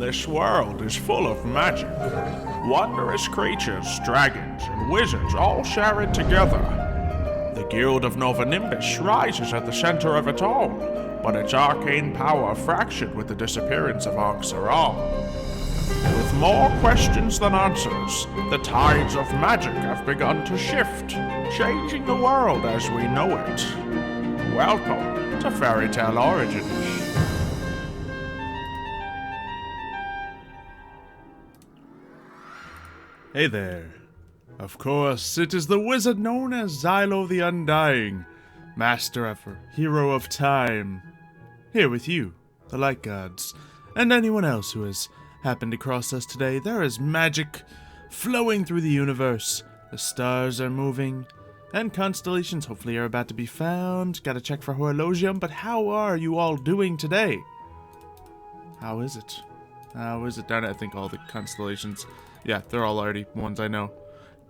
This world is full of magic. Wondrous creatures, dragons, and wizards all share it together. The Guild of Nova Nimbus rises at the center of it all, but its arcane power fractured with the disappearance of Ankh-Saral. With more questions than answers, the tides of magic have begun to shift, changing the world as we know it. Welcome to Fairy Tale Origins. Hey there. Of course, it is the wizard known as Xylo the Undying, master ever, hero of time. Here with you, the light gods, and anyone else who has happened to cross us today. There is magic flowing through the universe. The stars are moving, and constellations hopefully are about to be found. Gotta check for horologium, but how are you all doing today? How is it? How is it? Darn it, I think all the constellations... Yeah, they're all already ones I know.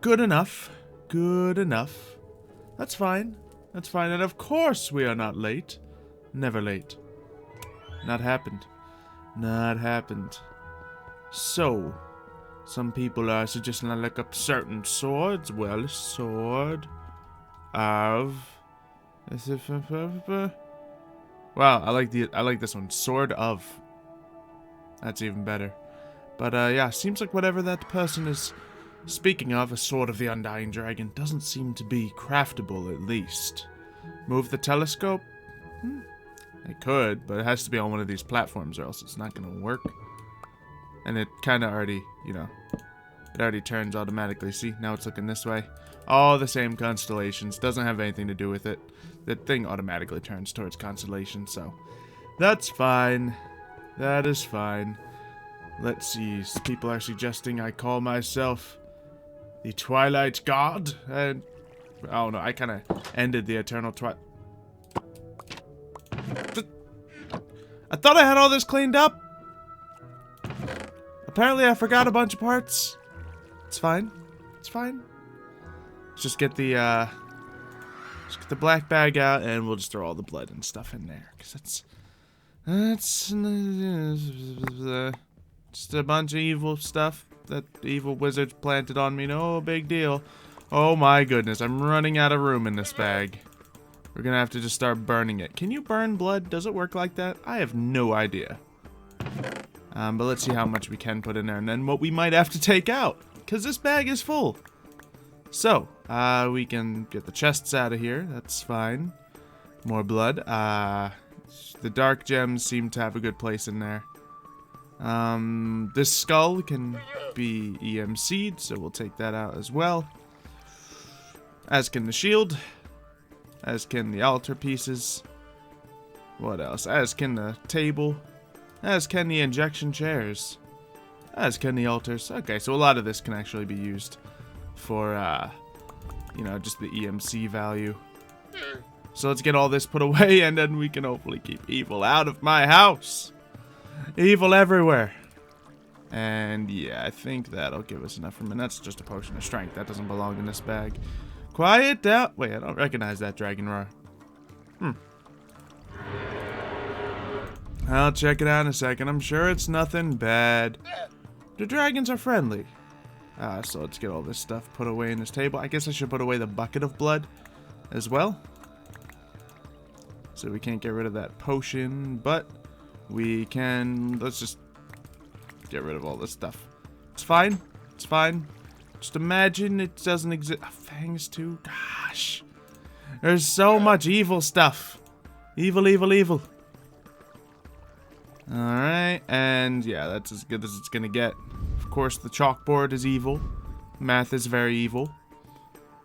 Good enough. Good enough. That's fine. That's fine. And of course we are not late. Never late. Not happened. Not happened. So, some people are suggesting I look up certain swords. Well, sword of... Wow, I like this one. Sword of. That's even better. But, yeah, seems like whatever that person is speaking of, a Sword of the Undying Dragon, doesn't seem to be craftable, at least. Move the telescope? It could, but it has to be on one of these platforms or else it's not going to work. And it kind of already, you know, it already turns automatically. See, now it's looking this way. All the same constellations. Doesn't have anything to do with it. The thing automatically turns towards constellations, so that's fine. That is fine. Let's see, people are suggesting I call myself the Twilight God, and, oh no, I kind of ended the Eternal Twilight. I thought I had all this cleaned up. Apparently I forgot a bunch of parts. It's fine. It's fine. Let's just get the black bag out, and we'll just throw all the blood and stuff in there, because that's just a bunch of evil stuff that evil wizards planted on me. No big deal. Oh my goodness, I'm running out of room in this bag. We're gonna have to just start burning it. Can you burn blood? Does it work like that? I have no idea. But let's see how much we can put in there and then what we might have to take out, because this bag is full. So, we can get the chests out of here. That's fine. More blood. The dark gems seem to have a good place in there. This skull can be EMC'd, so we'll take that out as well. As can the shield. As can the altar pieces. What else? As can the table. As can the injection chairs. As can the altars. Okay, so a lot of this can actually be used for, you know, just the EMC value. So let's get all this put away, and then we can hopefully keep evil out of my house. Evil everywhere. And yeah, I think that'll give us enough room. And that's just a potion of strength. That doesn't belong in this bag. Quiet down. Wait, I don't recognize that dragon roar. I'll check it out in a second. I'm sure it's nothing bad. The dragons are friendly. So let's get all this stuff put away in this table. I guess I should put away the bucket of blood as well. So we can't get rid of that potion, but we can, let's just get rid of all this stuff. It's fine. It's fine. Just imagine it doesn't exist. Oh, fangs too. Gosh. There's so much evil stuff. Evil, evil, evil. Alright, and yeah, that's as good as it's gonna get. Of course, the chalkboard is evil. Math is very evil.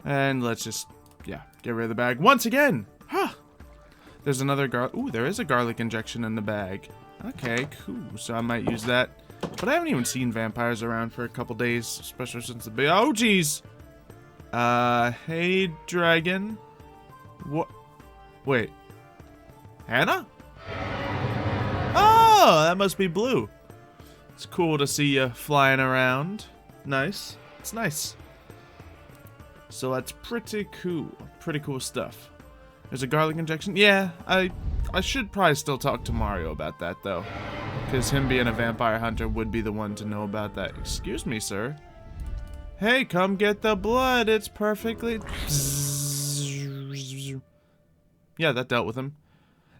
And let's just, yeah, get rid of the bag once again. Huh. There's another ooh, there is a garlic injection in the bag. Okay, cool. So I might use that. But I haven't even seen vampires around for a couple days, especially since the big... Oh, jeez! Hey, dragon. What? Wait. Hannah? Oh, that must be Blue. It's cool to see you flying around. Nice. It's nice. So that's pretty cool. Pretty cool stuff. There's a garlic injection. Yeah, I I should probably still talk to Mario about that, though. Because him being a vampire hunter would be the one to know about that. Excuse me, sir. Hey, come get the blood. It's perfectly... Yeah, that dealt with him.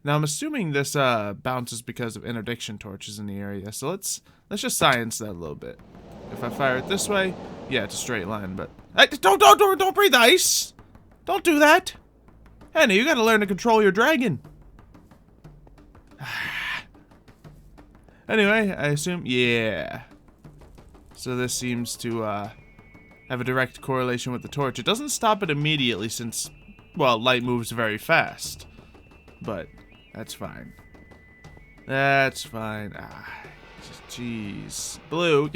Now, I'm assuming this bounces because of interdiction torches in the area. So let's just science that a little bit. If I fire it this way, yeah, it's a straight line, but... Hey, don't breathe ice! Don't do that! Henny, you gotta learn to control your dragon. Anyway, I assume... Yeah. So this seems to have a direct correlation with the torch. It doesn't stop it immediately since, well, light moves very fast. But that's fine. That's fine. Ah, jeez. Blue,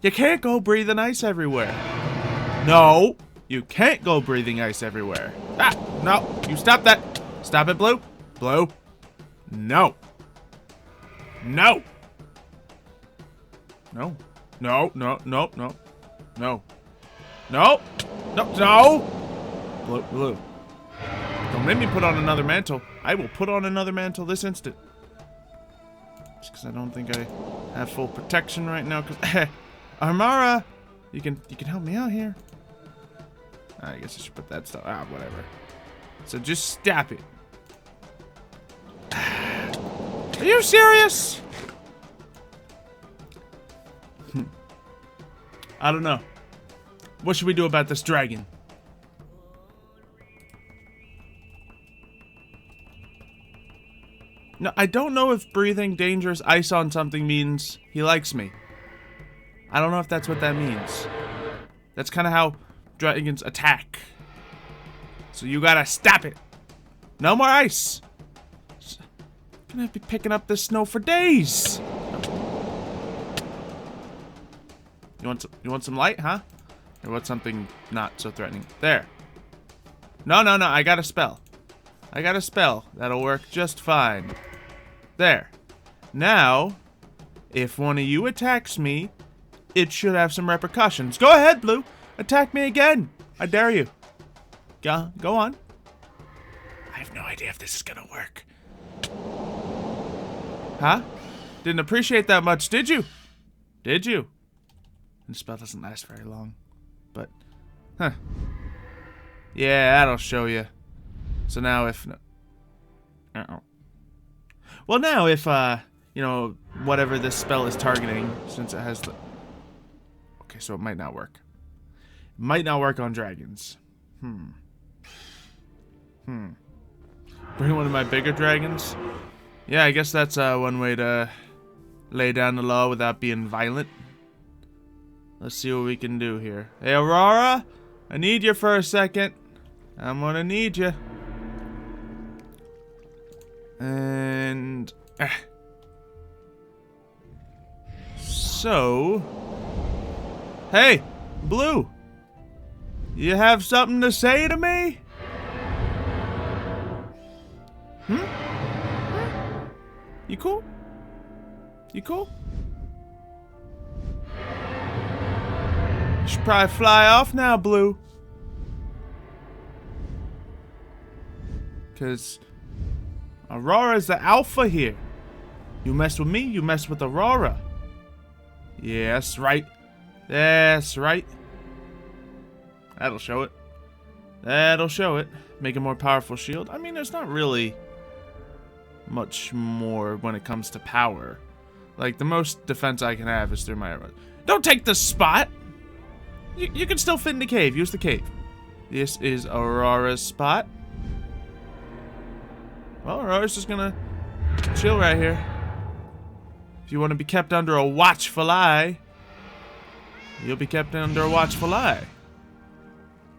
you can't go breathing ice everywhere. No, you can't go breathing ice everywhere. Ah, no, you stop that. Stop it, Blue. Blue. No. No. No. No, no, no, no. No. No. No, no. Blue, Blue. Don't make me put on another mantle. I will put on another mantle this instant. Just because I don't think I have full protection right now. Because Armara, you can help me out here. I guess I should put that stuff. Ah, whatever. So just stop it. Are you serious? I don't know. What should we do about this dragon? No, I don't know if breathing dangerous ice on something means he likes me. I don't know if that's what that means. That's kind of how dragons attack. So you gotta stop it. No more ice. I'm gonna be picking up this snow for days. You want some light, huh? Or what something not so threatening? There. No, no, no. I got a spell. I got a spell. That'll work just fine. There. Now, if one of you attacks me, it should have some repercussions. Go ahead, Blue. Attack me again. I dare you. Go on. I have no idea if this is gonna work. Huh? Didn't appreciate that much, did you? Did you? The spell doesn't last very long. But, huh. Yeah, that'll show you. So now if... Well, now if, you know, whatever this spell is targeting, since it has the... Okay, so it might not work. It might not work on dragons. Bring one of my bigger dragons? Yeah, I guess that's one way to lay down the law without being violent. Let's see what we can do here. Hey, Aurora, I need you for a second. I'm gonna need you. And... So... Hey, Blue. You have something to say to me? You cool? You cool? You should probably fly off now, Blue. Because Aurora's the alpha here. You mess with me, you mess with Aurora. Yeah, that's right. That's right. That'll show it. That'll show it. Make a more powerful shield. I mean, there's not really much more when it comes to power. Like, the most defense I can have is through my arrows. Don't take the spot! You can still fit in the cave. Use the cave. This is Aurora's spot. Well, Aurora's just gonna chill right here. If you want to be kept under a watchful eye, you'll be kept under a watchful eye.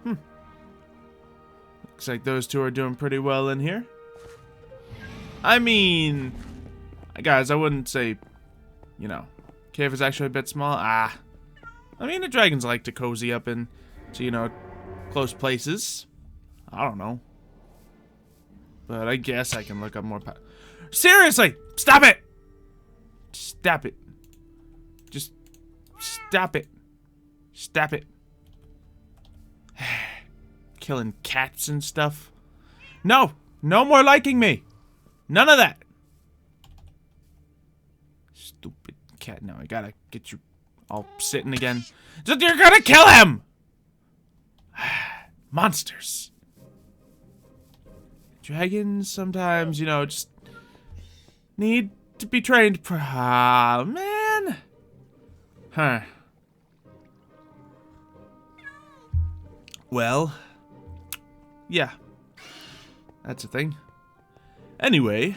Looks like those two are doing pretty well in here. I mean, guys, I wouldn't say, you know, cave is actually a bit small. I mean, the dragons like to cozy up into, you know, close places. I don't know. But I guess I can look up more Seriously! Stop it! Stop it. Just stop it. Stop it. Killing cats and stuff. No! No more liking me! None of that. Stupid cat. No, I gotta get you all sitting again. You're gonna kill him! Monsters. Dragons sometimes, you know, just need to be trained. Ah, man. Huh. Well, yeah. That's a thing. Anyway,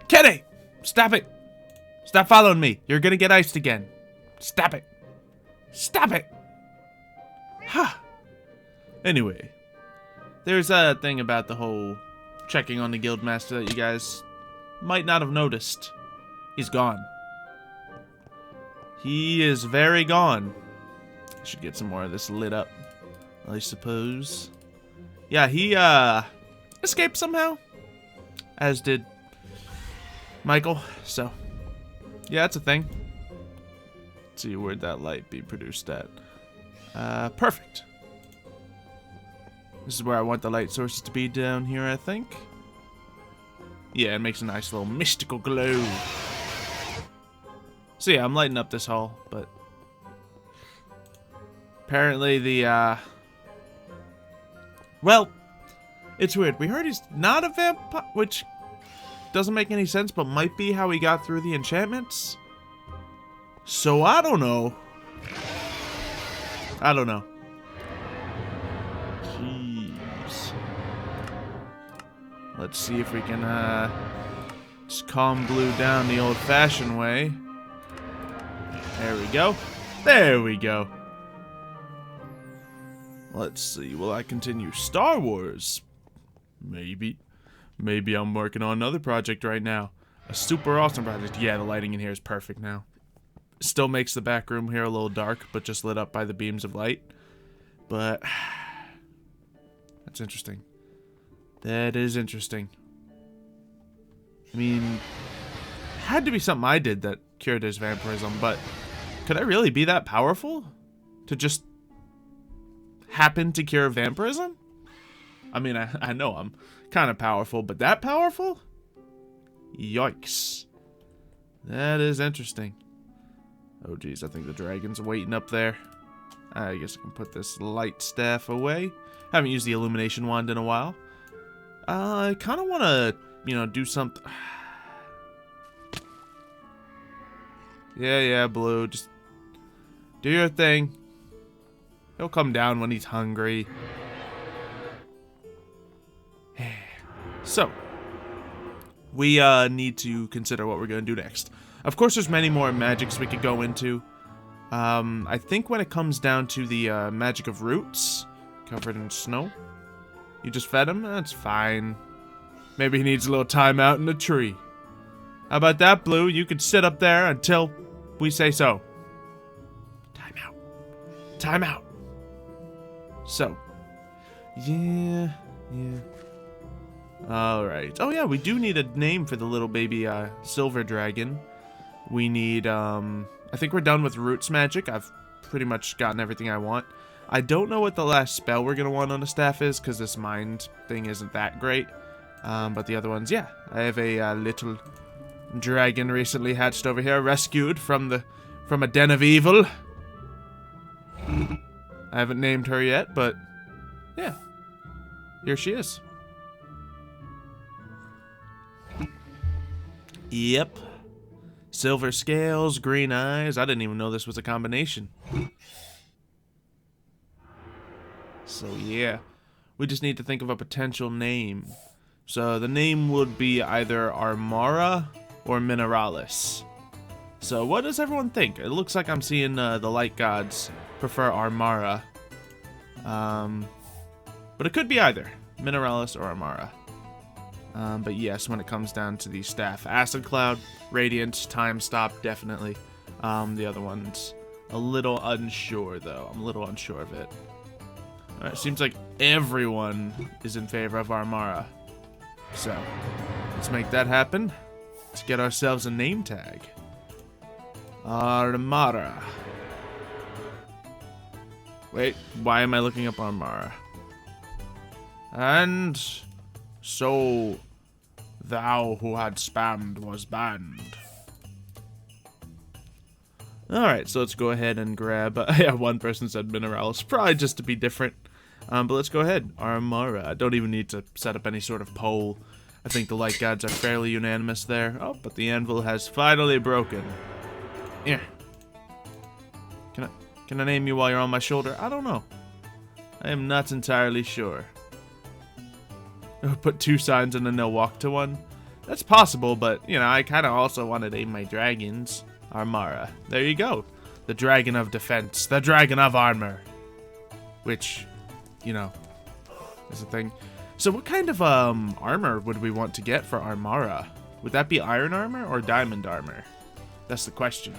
Kenny! Stop it! Stop following me. You're gonna get iced again. Stop it. Stop it! Ha! Anyway, there's a thing about the whole checking on the guildmaster that you guys might not have noticed. He's gone. He is very gone. I should get some more of this lit up, I suppose. Yeah, he escaped somehow, as did Michael. So, yeah, that's a thing. Let's see, where'd that light be produced at? Perfect. This is where I want the light sources to be, down here, I think. Yeah, it makes a nice little mystical glow. So yeah, I'm lighting up this hall, but apparently the, well, it's weird. We heard he's not a vampire, which doesn't make any sense, but might be how he got through the enchantments. So I don't know. I don't know. Jeez. Let's see if we can, just calm Blue down the old-fashioned way. There we go. There we go. Let's see. Will I continue Star Wars? Maybe. Maybe I'm working on another project right now. A super awesome project. Yeah, the lighting in here is perfect now. Still makes the back room here a little dark, but just lit up by the beams of light. But that's interesting. That is interesting. I mean, it had to be something I did that cured his vampirism, but could I really be that powerful to just happen to cure vampirism? I mean, I know I'm kind of powerful, but that powerful? Yikes. That is interesting. Oh, geez, I think the dragon's waiting up there. I guess I can put this light staff away. Haven't used the illumination wand in a while. I kind of want to, you know, do something. Yeah, Blue, just do your thing. He'll come down when he's hungry. So, we need to consider what we're going to do next. Of course, there's many more magics we could go into. I think when it comes down to the magic of roots, covered in snow, you just fed him? That's fine. Maybe he needs a little time out in the tree. How about that, Blue? You could sit up there until we say so. Time out. Time out. So, yeah. Alright. Oh yeah, we do need a name for the little baby silver dragon. We need, I think we're done with roots magic. I've pretty much gotten everything I want. I don't know what the last spell we're going to want on the staff is, because this mind thing isn't that great. But the other ones, yeah. I have a little dragon recently hatched over here, rescued from a den of evil. I haven't named her yet, but yeah. Here she is. Yep. Silver scales, green eyes. I didn't even know this was a combination. So yeah, we just need to think of a potential name. So the name would be either Armara or Mineralis. So what does everyone think? It looks like I'm seeing the light gods prefer Armara. But it could be either Mineralis or Armara. But yes, when it comes down to the staff, Acid Cloud, Radiant, Time Stop, definitely. The other one's a little unsure, though. I'm a little unsure of it. Alright, seems like everyone is in favor of Armara. So, let's make that happen. Let's get ourselves a name tag. Armara. Wait, why am I looking up Armara? And so Thou who had spammed was banned. Alright, so let's go ahead and grab... yeah, one person said Mineralis, probably just to be different. But let's go ahead. Armara. I don't even need to set up any sort of poll. I think the light gods are fairly unanimous there. Oh, but the anvil has finally broken. Yeah. Can I name you while you're on my shoulder? I don't know. I am not entirely sure. Put 2 signs and then they'll walk to one. That's possible, but, you know, I kind of also want to name my dragons Armara. There you go. The dragon of defense. The dragon of armor. Which, you know, is a thing. So what kind of armor would we want to get for Armara? Would that be iron armor or diamond armor? That's the question.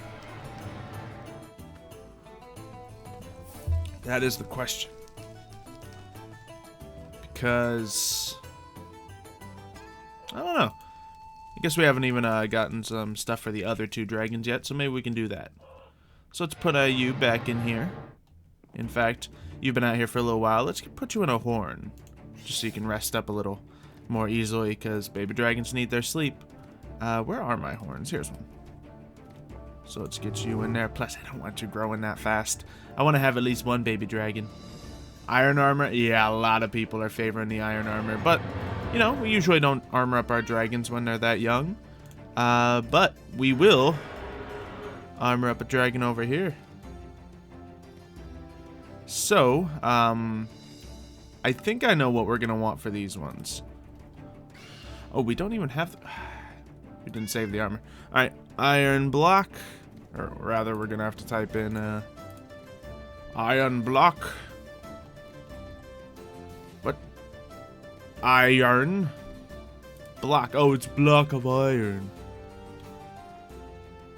That is the question. Because... I don't know. I guess we haven't even gotten some stuff for the other 2 dragons yet, so maybe we can do that. So let's put you back in here. In fact, you've been out here for a little while. Let's put you in a horn. Just so you can rest up a little more easily, because baby dragons need their sleep. Where are my horns? Here's one. So let's get you in there. Plus, I don't want you growing that fast. I want to have at least 1 baby dragon. Iron armor? Yeah, a lot of people are favoring the iron armor, but... You know, we usually don't armor up our dragons when they're that young. But we will armor up a dragon over here. So, I think I know what we're going to want for these ones. Oh, we don't even have... we didn't save the armor. Alright, iron block. Or rather, we're going to have to type in iron block. Iron block. Oh, it's block of iron.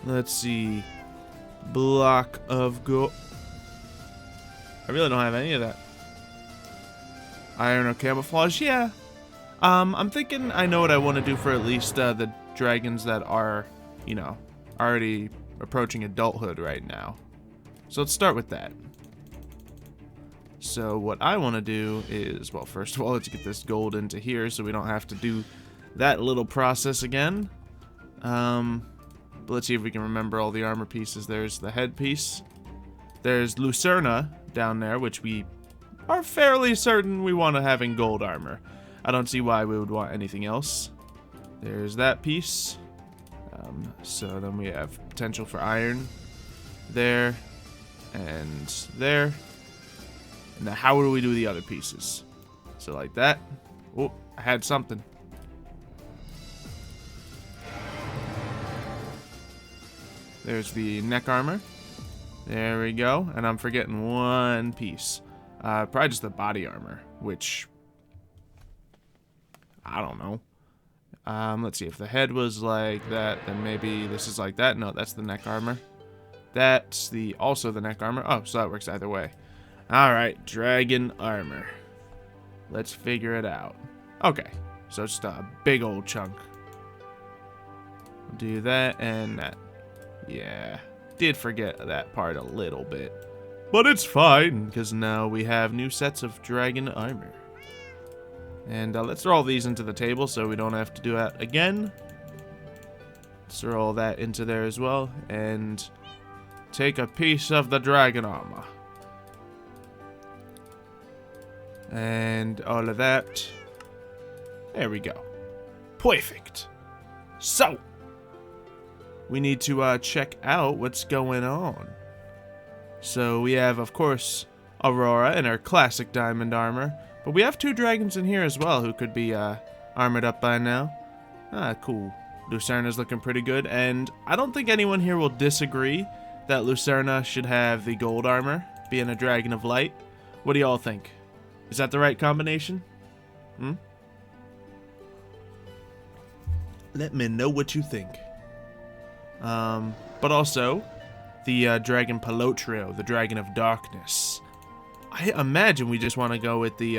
Let's see. Block of gold. I really don't have any of that. Iron or camouflage? Yeah. I'm thinking I know what I want to do for at least the dragons that are, you know, already approaching adulthood right now. So let's start with that. So what I want to do is, well, first of all, let's get this gold into here so we don't have to do that little process again. But let's see if we can remember all the armor pieces. There's the headpiece. There's Lucerna down there, which we are fairly certain we want to have in gold armor. I don't see why we would want anything else. There's that piece. So then we have potential for iron there and there. Now, how do we do the other pieces? So like that. Oh, I had something. There's the neck armor. There we go. And I'm forgetting 1 piece. Probably just the body armor, which... I don't know. Let's see. If the head was like that, then maybe this is like that. No, that's the neck armor. That's also the neck armor. Oh, so that works either way. Alright, dragon armor. Let's figure it out. Okay, so just a big old chunk. Do that and that. Yeah, did forget that part a little bit. But it's fine, because now we have new sets of dragon armor. And let's throw all these into the table so we don't have to do that again. Let's throw all that into there as well. And take a piece of the dragon armor. And all of that. There we go. Perfect. So, we need to check out what's going on. So we have, of course, Aurora in her classic diamond armor. But we have 2 dragons in here as well who could be armored up by now. Ah, cool. Lucerna's looking pretty good. And I don't think anyone here will disagree that Lucerna should have the gold armor, being a dragon of light. What do y'all think? Is that the right combination? Let me know what you think. But also, the Dragon Pelotrio, the Dragon of Darkness. I imagine we just want to go with the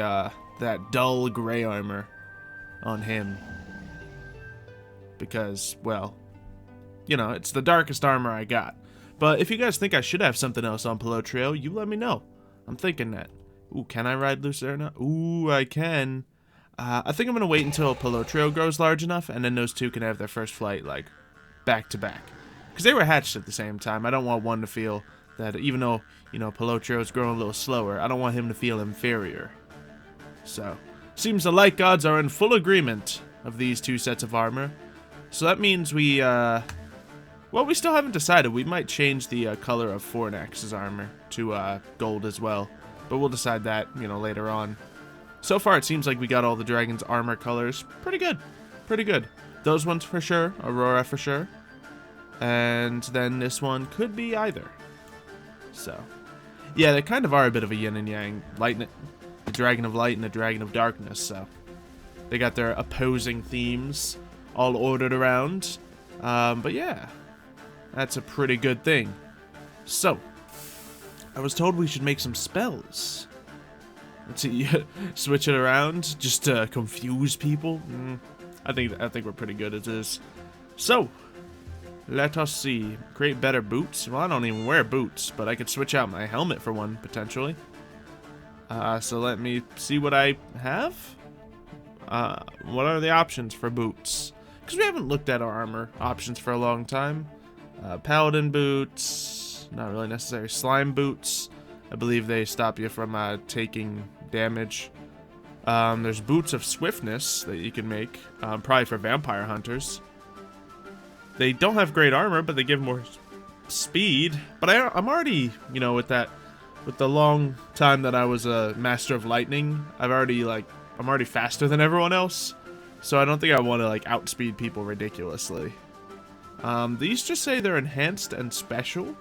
that dull gray armor on him. Because, well, you know, it's the darkest armor I got. But if you guys think I should have something else on Pelotrio, you let me know. I'm thinking that. Ooh, can I ride Lucerna? Ooh, I can. I think I'm going to wait until Pelotrio grows large enough, and then those two can have their first flight, like, back to back. Because they were hatched at the same time. I don't want one to feel that, even though, you know, Pelotrio's growing a little slower, I don't want him to feel inferior. So, seems the light gods are in full agreement of these two sets of armor. So that means we, well, we still haven't decided. We might change the color of Fornax's armor to gold as well. But we'll decide that, you know, later on. So far, it seems like we got all the dragon's armor colors. Pretty good. Pretty good. Those ones for sure. Aurora for sure. And then this one could be either. So, yeah, they kind of are a bit of a yin and yang. The Dragon of Light and the Dragon of Darkness, so. They got their opposing themes all ordered around. But yeah, that's a pretty good thing. So, I was told we should make some spells. Let's see, switch it around just to confuse people. I think we're pretty good at this. So, let us see. Create better boots. Well, I don't even wear boots, but I could switch out my helmet for one potentially. So let me see what I have. What are the options for boots? Because we haven't looked at our armor options for a long time. Paladin boots, not really necessary. Slime boots. I believe they stop you from taking damage. There's boots of swiftness that you can make, probably for vampire hunters. They don't have great armor, but they give more speed. But I'm already, you know, with the long time that I was a master of lightning, I'm already faster than everyone else. So I don't think I want to like outspeed people ridiculously. These just say they're enhanced and special.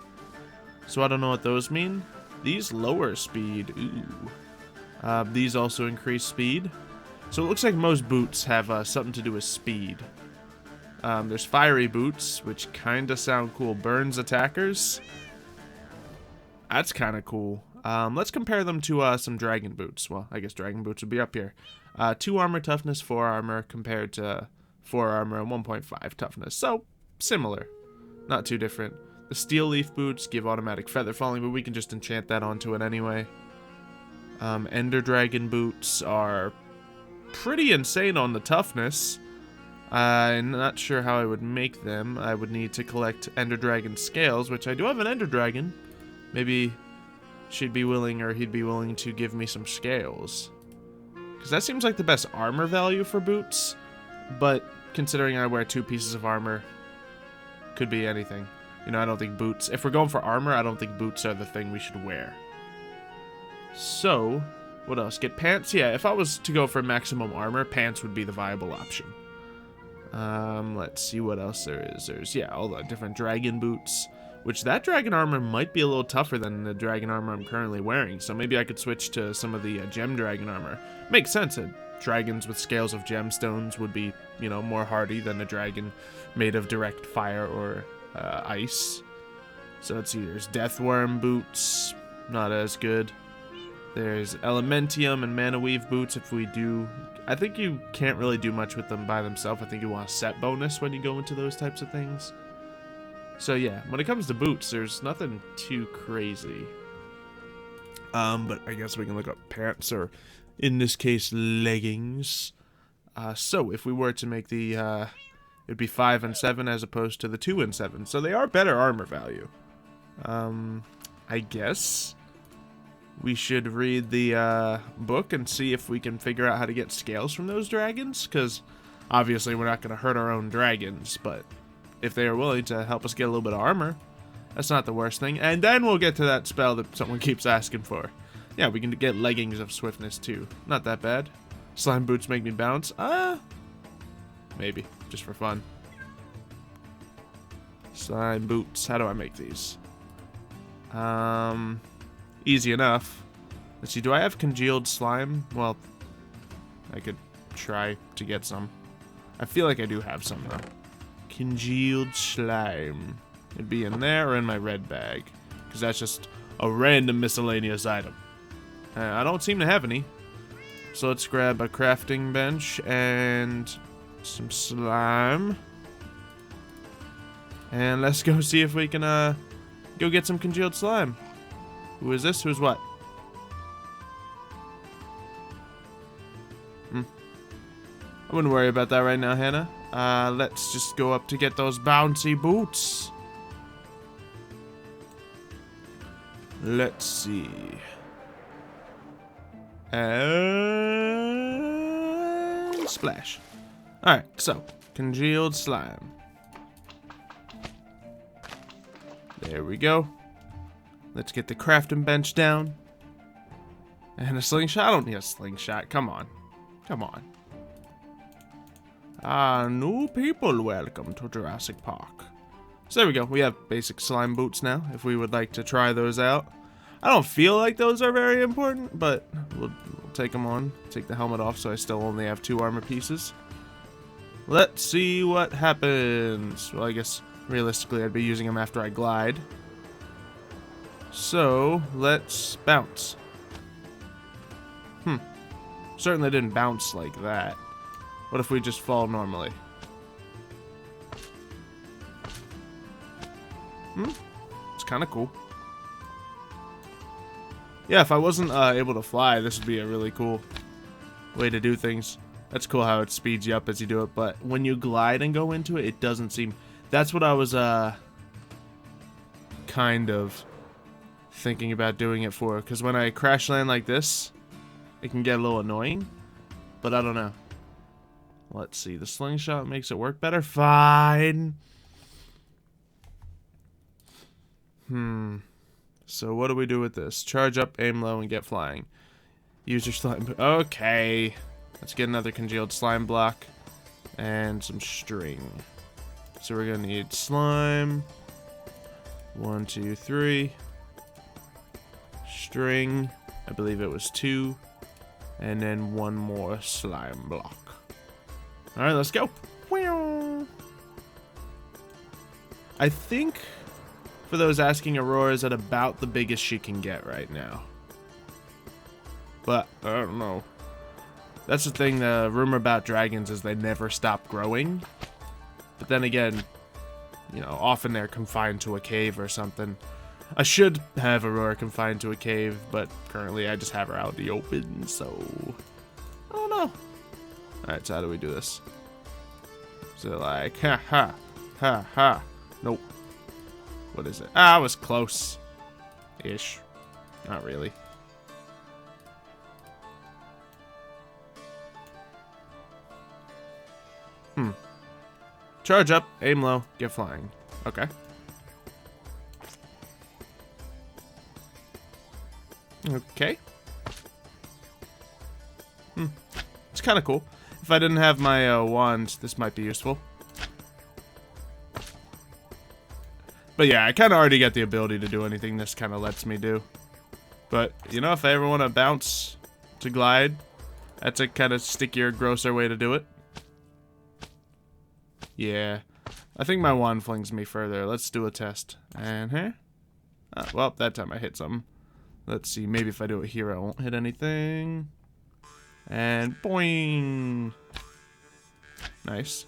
So I don't know what those mean. These lower speed. Ooh. These also increase speed. So it looks like most boots have something to do with speed. There's fiery boots, which kind of sound cool. Burns attackers. That's kind of cool. Let's compare them to some dragon boots. Well, I guess dragon boots would be up here. 2 armor toughness, 4 armor compared to 4 armor and 1.5 toughness. So, similar. Not too different. The steel leaf boots give automatic feather falling, but we can just enchant that onto it anyway. Ender dragon boots are pretty insane on the toughness. I'm not sure how I would make them. I would need to collect ender dragon scales, which I do have an ender dragon. Maybe she'd be willing, or he'd be willing to give me some scales. Because that seems like the best armor value for boots. But considering I wear 2 pieces of armor, could be anything. You know, I don't think boots... If we're going for armor, I don't think boots are the thing we should wear. So, what else? Get pants? Yeah, if I was to go for maximum armor, pants would be the viable option. Let's see what else there is. There's, yeah, all the different dragon boots. Which, that dragon armor might be a little tougher than the dragon armor I'm currently wearing. So maybe I could switch to some of the gem dragon armor. Makes sense. Dragons with scales of gemstones would be, you know, more hardy than a dragon made of direct fire or ice. So let's see. There's deathworm boots. Not as good. There's elementium and mana weave boots if we do... I think you can't really do much with them by themselves. I think you want a set bonus when you go into those types of things. So yeah, when it comes to boots, there's nothing too crazy. But I guess we can look up pants, or in this case, leggings. So if we were to make the, it'd be 5 and 7 as opposed to the 2 and 7. So they are better armor value. I guess we should read the book and see if we can figure out how to get scales from those dragons. Because obviously we're not going to hurt our own dragons, but if they are willing to help us get a little bit of armor, that's not the worst thing. And then we'll get to that spell that someone keeps asking for. Yeah, we can get leggings of swiftness too. Not that bad. Slime boots make me bounce. Maybe. Just for fun. Slime boots. How do I make these? Easy enough. Let's see. Do I have congealed slime? Well, I could try to get some. I feel like I do have some though. Congealed slime. It'd be in there or in my red bag, because that's just a random miscellaneous item. I don't seem to have any. So let's grab a crafting bench and some slime. And let's go see if we can go get some congealed slime. Who is this? Who's what? I wouldn't worry about that right now, Hannah. Let's just go up to get those bouncy boots. Let's see. And splash. Alright, so congealed slime. There we go. Let's get the crafting bench down. And a slingshot? I don't need a slingshot. Come on. Come on. New people, welcome to Jurassic Park. So there we go. We have basic slime boots now, if we would like to try those out. I don't feel like those are very important, but we'll take them on. Take the helmet off so I still only have 2 armor pieces. Let's see what happens. Well, I guess realistically I'd be using them after I glide. So, let's bounce. Certainly didn't bounce like that. What if we just fall normally? It's kind of cool. Yeah, if I wasn't able to fly, this would be a really cool way to do things. That's cool how it speeds you up as you do it, but when you glide and go into it, it doesn't seem... That's what I was kind of thinking about doing it for, because when I crash land like this, it can get a little annoying, but I don't know. Let's see, the slingshot makes it work better? Fine. So what do we do with this? Charge up, aim low, and get flying. Use your slime. Okay. Let's get another congealed slime block and some string. So we're gonna need slime. 1, 2, 3. String. I believe it was 2. And then 1 more slime block. Alright, let's go. I think, for those asking, Aurora is at about the biggest she can get right now. But, I don't know. That's the thing, the rumor about dragons is they never stop growing. But then again, you know, often they're confined to a cave or something. I should have Aurora confined to a cave, but currently I just have her out in the open, so... I don't know. Alright, so how do we do this? So like, ha ha, ha ha. Nope. What is it? Ah, I was close. Ish. Not really. Charge up, aim low, get flying. Okay. Okay. It's kind of cool. If I didn't have my wand, this might be useful. But yeah, I kind of already get the ability to do anything this kind of lets me do. But, you know, if I ever want to bounce to glide, that's a kind of stickier, grosser way to do it. Yeah. I think my wand flings me further. Let's do a test. And here. Well, that time I hit something. Let's see. Maybe if I do it here, I won't hit anything. And boing. Nice.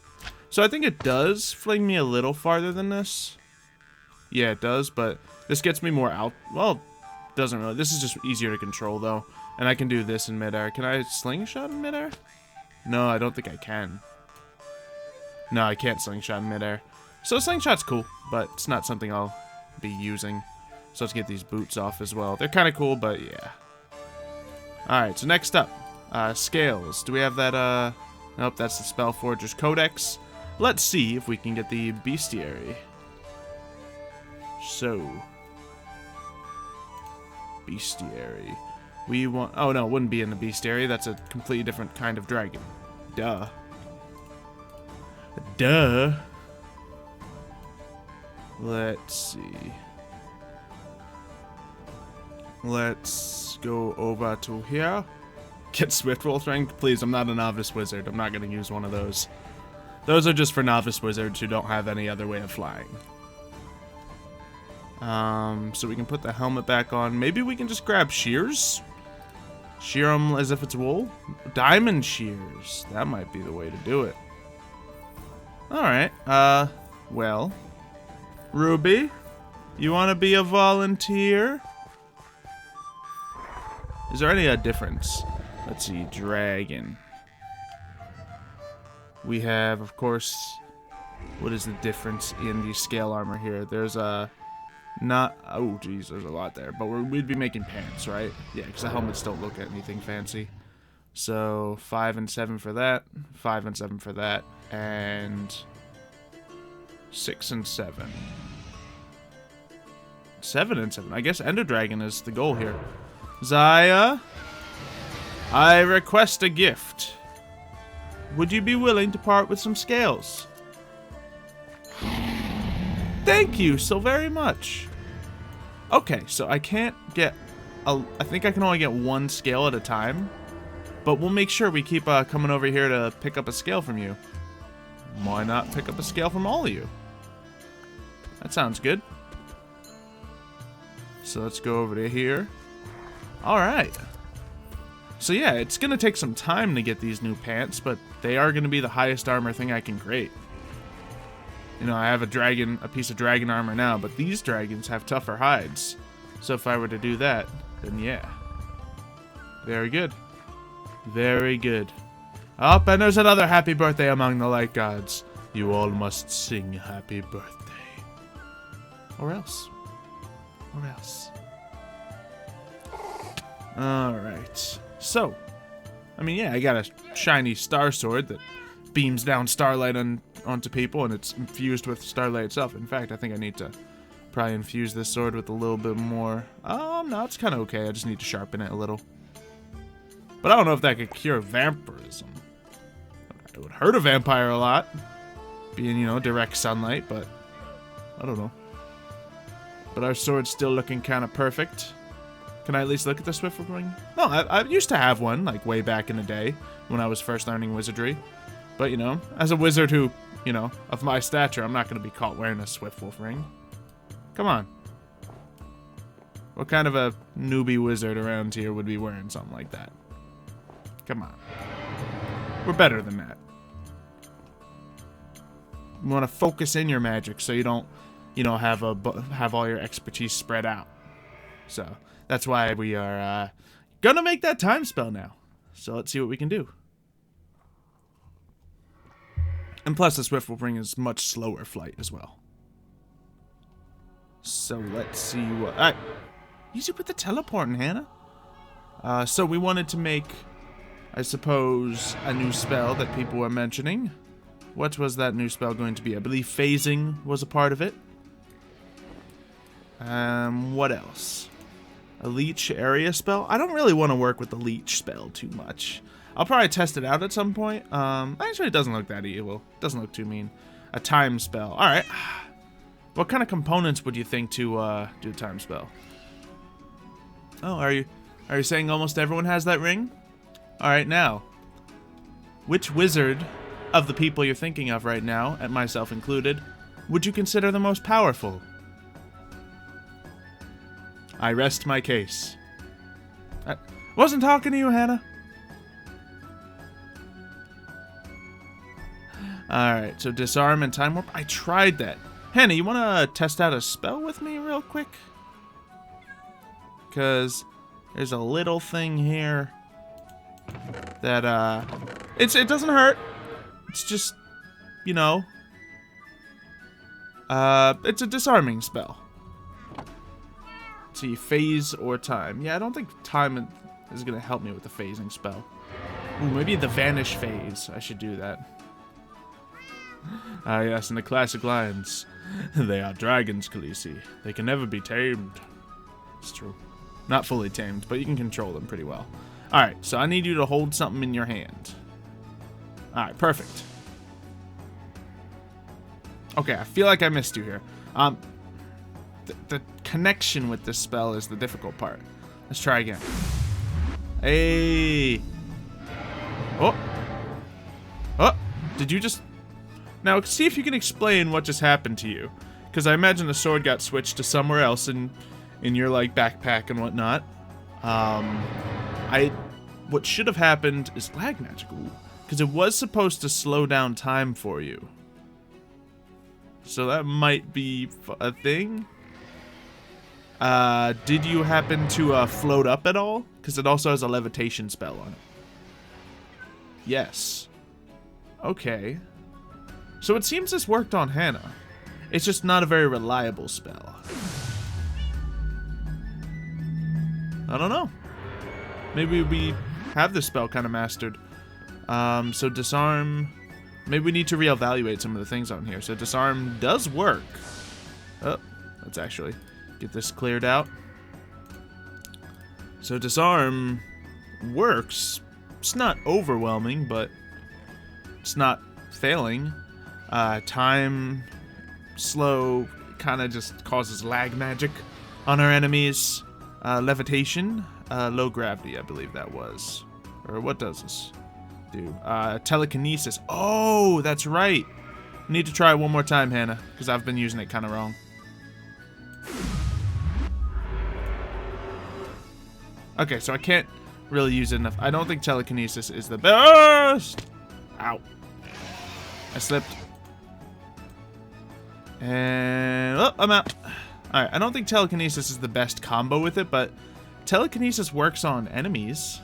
So I think it does fling me a little farther than this. Yeah, it does, but this gets me more out. Well, it doesn't really. This is just easier to control, though. And I can do this in midair. Can I slingshot in midair? No, I don't think I can. No, I can't slingshot in midair. So slingshot's cool, but it's not something I'll be using. So let's get these boots off as well. They're kind of cool, but yeah. Alright, so next up. Scales. Do we have that, Nope, that's the Spellforger's Codex. Let's see if we can get the Bestiary. So. Bestiary. We want... Oh, no, it wouldn't be in the Bestiary. That's a completely different kind of dragon. Duh. Duh. Let's see. Let's go over to here. Get Swift Roll Strength. Please, I'm not a novice wizard. I'm not going to use one of those. Those are just for novice wizards who don't have any other way of flying. So we can put the helmet back on. Maybe we can just grab shears? Shear them as if it's wool? Diamond shears. That might be the way to do it. Alright, well. Ruby, you want to be a volunteer? Is there any difference? Let's see, dragon. We have, of course, what is the difference in the scale armor here? There's a, oh geez, there's a lot there. But we'd be making pants, right? Yeah, because the helmets don't look at anything fancy. So 5 and 7 for that, 5 and 7 for that, and 6 and 7. 7 and 7. I guess Ender Dragon is the goal here. Zaya, I request a gift. Would you be willing to part with some scales? Thank you so very much. Okay, so I can't get I think I can only get one scale at a time. But we'll make sure we keep coming over here to pick up a scale from you. Why not pick up a scale from all of you? That sounds good. So let's go over to here. Alright. So yeah, it's going to take some time to get these new pants, but they are going to be the highest armor thing I can create. You know, I have a piece of dragon armor now, but these dragons have tougher hides. So if I were to do that, then yeah. Very good. Very good. Oh, and there's another happy birthday among the light gods. You all must sing happy birthday. Or else. Or else. Alright. So, I mean, yeah, I got a shiny star sword that beams down starlight onto people, and it's infused with starlight itself. In fact, I think I need to probably infuse this sword with a little bit more. No, it's kind of okay. I just need to sharpen it a little. But I don't know if that could cure vampirism. It would hurt a vampire a lot, being, you know, direct sunlight, but I don't know. But our sword's still looking kind of perfect. Can I at least look at the Swift Ring? No, I used to have one, like, way back in the day when I was first learning wizardry. But, you know, as a wizard who, you know, of my stature, I'm not going to be caught wearing a Swift Wolf ring. Come on. What kind of a newbie wizard around here would be wearing something like that? Come on. We're better than that. You want to focus in your magic so you don't, you know, have all your expertise spread out. So that's why we are gonna make that time spell now. So let's see what we can do. And plus, the Swift will bring us much slower flight as well. So let's see what. All right, easy with the teleporting, Hannah. So we wanted to make, I suppose, a new spell that people were mentioning. What was that new spell going to be? I believe phasing was a part of it. What else? A leech area spell? I don't really want to work with the leech spell too much. I'll probably test it out at some point. Actually, it doesn't look that evil. It doesn't look too mean. A time spell. All right. What kind of components would you think to do a time spell? Oh, are you saying almost everyone has that ring? All right, now, which wizard of the people you're thinking of right now, and myself included, would you consider the most powerful? I rest my case. I wasn't talking to you, Hannah. Alright, so disarm and time warp. I tried that. Hannah, you want to test out a spell with me real quick? Because there's a little thing here that, it doesn't hurt. It's just, you know, it's a disarming spell. Let's see, phase or time. Yeah, I don't think time is going to help me with the phasing spell. Ooh, maybe the vanish phase. I should do that. Ah, yes, in the classic lines. They are dragons, Khaleesi. They can never be tamed. It's true. Not fully tamed, but you can control them pretty well. Alright, so I need you to hold something in your hand. Alright, perfect. Okay, I feel like I missed you here. The connection with this spell is the difficult part. Let's try again. Hey! Oh! Oh! Did you just... Now, see if you can explain what just happened to you. Because I imagine the sword got switched to somewhere else in your, like, backpack and whatnot. What should have happened is lag magic. Because it was supposed to slow down time for you. So that might be a thing. Did you happen to float up at all? Because it also has a levitation spell on it. Yes. Okay. So it seems this worked on Hannah. It's just not a very reliable spell. I don't know. Maybe we have this spell kind of mastered. So disarm. Maybe we need to reevaluate some of the things on here. So disarm does work. Oh, let's actually get this cleared out. So disarm works. It's not overwhelming, but it's not failing. Time slow kind of just causes lag magic on our enemies. Levitation, low gravity, I believe that was. Or what does this do? Telekinesis. Oh, that's right. I need to try it one more time, Hannah, because I've been using it kind of wrong. Okay, so I can't really use it enough. I don't think telekinesis is the best. Ow. I slipped. And oh, I'm out. Alright, I don't think telekinesis is the best combo with it, but telekinesis works on enemies.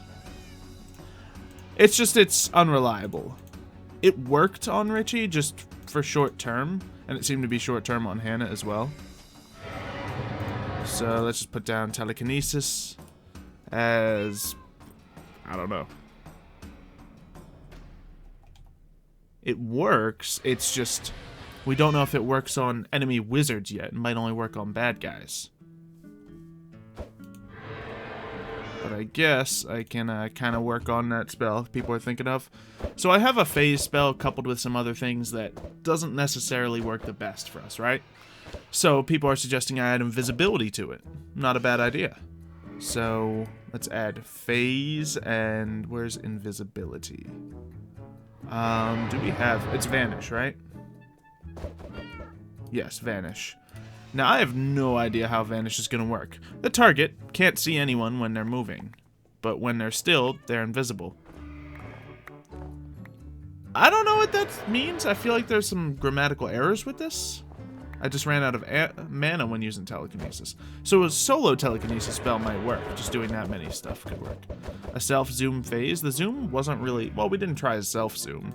It's just, it's unreliable. It worked on Richie just for short term, and it seemed to be short term on Hannah as well. So let's just put down telekinesis as, I don't know. It works, it's just, we don't know if it works on enemy wizards yet. It might only work on bad guys. But I guess I can kind of work on that spell people are thinking of. So I have a phase spell coupled with some other things that doesn't necessarily work the best for us, right? So people are suggesting I add invisibility to it. Not a bad idea. So let's add phase, and where's invisibility? Do we have, it's vanish, right? Yes, vanish. Now I have no idea how vanish is gonna work. The target can't see anyone when they're moving, but when they're still, they're invisible. I don't know what that means. I feel like there's some grammatical errors with this. I just ran out of mana when using telekinesis. So a solo telekinesis spell might work. Just doing that many stuff could work. A self-zoom phase. The zoom wasn't really... Well, we didn't try a self-zoom.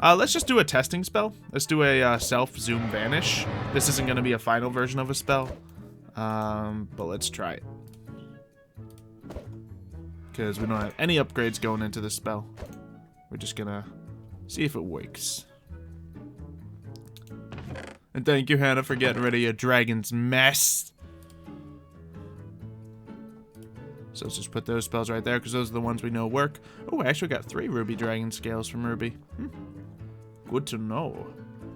Let's just do a testing spell. Let's do a self-zoom vanish. This isn't going to be a final version of a spell. But let's try it. Because we don't have any upgrades going into this spell. We're just going to see if it works. And thank you, Hannah, for getting rid of your dragon's mess. So let's just put those spells right there, because those are the ones we know work. Oh, I actually got 3 Ruby Dragon Scales from Ruby. Good to know.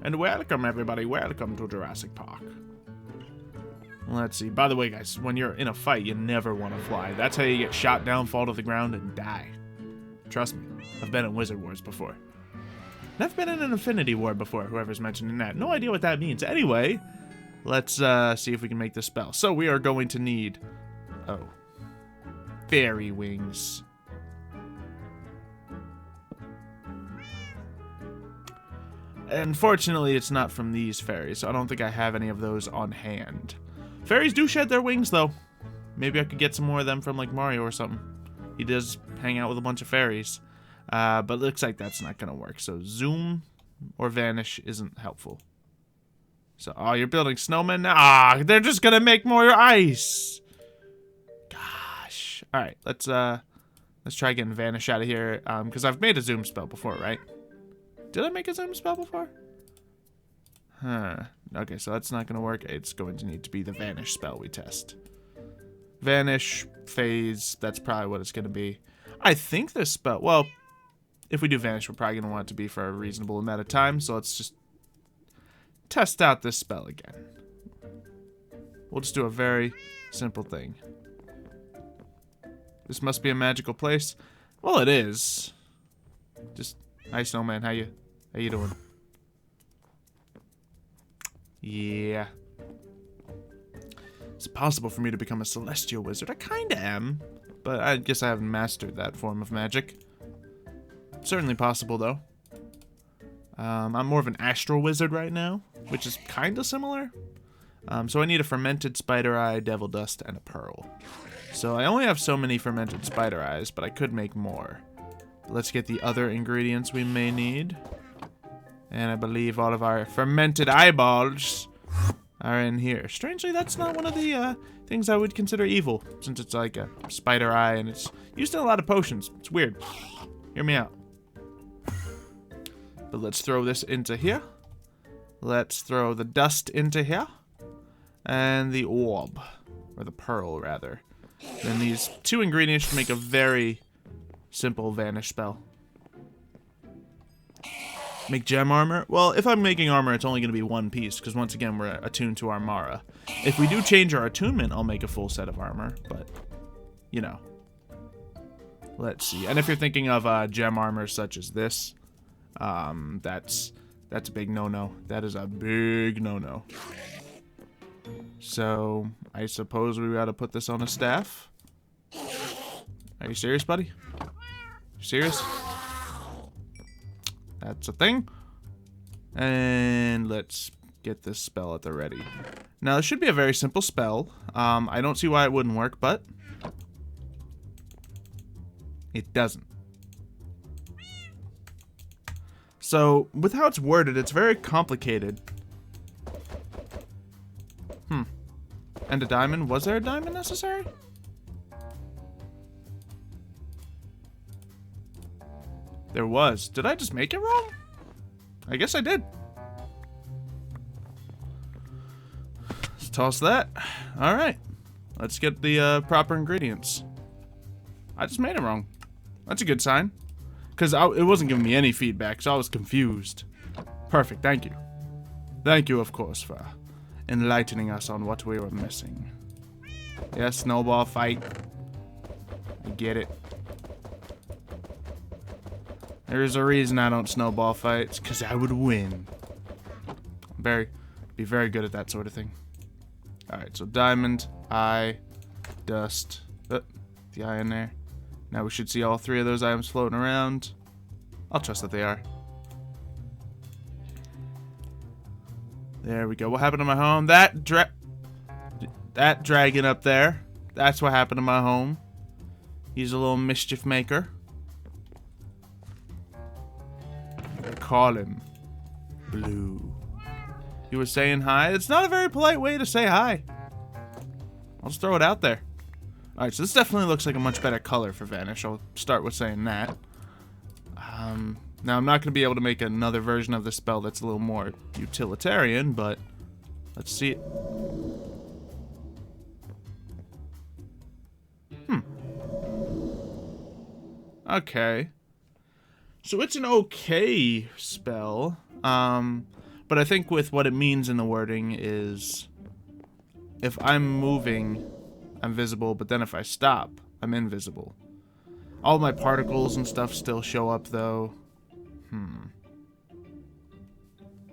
And welcome, everybody. Welcome to Jurassic Park. Let's see. By the way, guys, when you're in a fight, you never want to fly. That's how you get shot down, fall to the ground, and die. Trust me. I've been in Wizard Wars before. And I've been in an Infinity War before, whoever's mentioning that. No idea what that means. Anyway, let's see if we can make this spell. So we are going to need... Oh. Fairy wings. Unfortunately, it's not from these fairies, so I don't think I have any of those on hand. Fairies do shed their wings, though. Maybe I could get some more of them from, like, Mario or something. He does hang out with a bunch of fairies. But it looks like that's not going to work. So zoom or vanish isn't helpful. So, oh, you're building snowmen now? Ah, they're just going to make more ice. Gosh. All right, let's try getting vanish out of here. Because I've made a zoom spell before, right? Did I make a zoom spell before? Huh. Okay, so that's not going to work. It's going to need to be the vanish spell we test. Vanish, phase, that's probably what it's going to be. I think this spell, well, if we do vanish, we're probably going to want it to be for a reasonable amount of time, so let's just test out this spell again. We'll just do a very simple thing. This must be a magical place. Well, it is. Just, hi, snowman, how you doing? Yeah. Is it possible for me to become a celestial wizard? I kinda am, but I guess I haven't mastered that form of magic. Certainly possible, though. I'm more of an astral wizard right now, which is kinda similar. So I need a fermented spider eye, devil dust, and a pearl. So I only have so many fermented spider eyes, but I could make more. Let's get the other ingredients we may need. And I believe all of our fermented eyeballs are in here. Strangely, that's not one of the things I would consider evil, since it's like a spider eye and it's used in a lot of potions. It's weird. Hear me out. But let's throw this into here. Let's throw the dust into here. And the orb. Or the pearl, rather. Then these 2 ingredients make a very simple vanish spell. Make gem armor? Well, if I'm making armor, it's only going to be 1 piece, because once again, we're attuned to Armara. If we do change our attunement, I'll make a full set of armor, but, you know. Let's see. And if you're thinking of gem armor such as this, that's a big no-no. That is a big no-no. So, I suppose we gotta put this on a staff. Are you serious, buddy? You serious? That's a thing. And let's get this spell at the ready. Now, this should be a very simple spell. I don't see why it wouldn't work, but it doesn't. So, with how it's worded, it's very complicated. And a diamond? Was there a diamond necessary? There was. Did I just make it wrong? I guess I did. Let's toss that. Alright. Let's get the proper ingredients. I just made it wrong. That's a good sign. Because it wasn't giving me any feedback, so I was confused. Perfect, thank you. Thank you, of course, for enlightening us on what we were missing. Yes, snowball fight. I get it. There's a reason I don't snowball fight. It's because I would win. Be very good at that sort of thing. Alright, so diamond, eye, dust. The eye in there. Now we should see all 3 of those items floating around. I'll trust that they are. There we go. What happened to my home? That dragon up there. That's what happened to my home. He's a little mischief maker. Call him Blue. You were saying hi? It's not a very polite way to say hi. I'll just throw it out there. Alright, so this definitely looks like a much better color for Vanish. I'll start with saying that. Now, I'm not going to be able to make another version of this spell that's a little more utilitarian, but let's see it. Okay. So it's an okay spell, but I think with what it means in the wording is if I'm moving, I'm visible, but then if I stop, I'm invisible. All my particles and stuff still show up, though.